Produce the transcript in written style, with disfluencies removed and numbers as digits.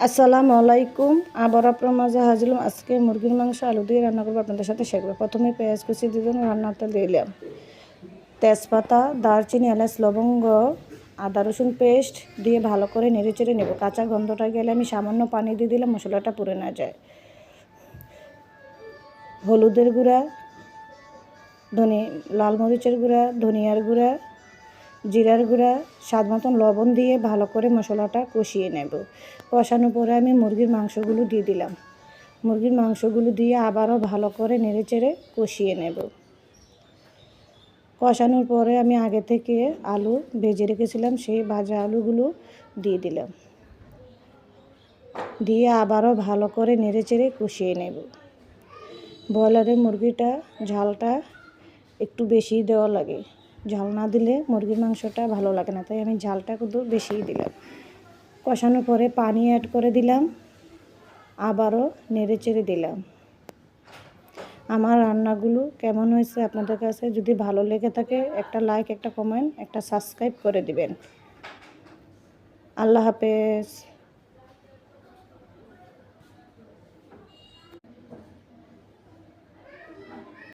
আসসালামু আলাইকুম। আবার আপনার মাঝে হাজির হলাম। আজকে মুরগির মাংস আলু দিয়ে রান্না করবো, আপনাদের সাথে শেয়ার করবো। প্রথমে পেঁয়াজ কুচি দিলাম, রান্নাটা দিলাম, তেজপাতা, দারচিনি, এলাচ, লবঙ্গ, আদা রসুন পেস্ট দিয়ে ভালো করে নেড়ে চেড়ে নেব। কাঁচা গন্ধটা গেলে আমি সামান্য পানি দিয়ে দিলাম, মশলাটা পুড়ে না যায়। হলুদের গুঁড়া, লাল মরিচের গুঁড়া, ধনিয়ার গুঁড়া, জিরার গুঁড়া, স্বাদ মতন লবণ দিয়ে ভালো করে মশলাটা কষিয়ে নেব। কষানোর পরে আমি মুরগির মাংসগুলো দিয়ে দিলাম। মুরগির মাংসগুলো দিয়ে আবারও ভালো করে নেড়েচেড়ে কষিয়ে নেব। কষানোর পরে আমি আগে থেকে আলু ভেজে রেখেছিলাম, সেই ভাজা আলুগুলো দিয়ে দিলাম। দিয়ে আবারও ভালো করে নেড়েচেড়ে কষিয়ে নেব। ব্রয়লারের মুরগিটা ঝালটা একটু বেশি দেওয়া লাগে, ঝাল না দিলে মুরগির মাংসটা ভালো লাগে না, তাই আমি ঝালটা কিন্তু বেশিই দিলাম। কষানোর পরে পানি অ্যাড করে দিলাম, আবারও নেড়ে চেড়ে দিলাম। আমার রান্নাগুলো কেমন হয়েছে আপনাদের কাছে যদি ভালো লেগে থাকে একটা লাইক, একটা কমেন্ট, একটা সাবস্ক্রাইব করে দিবেন। আল্লাহ হাফেজ।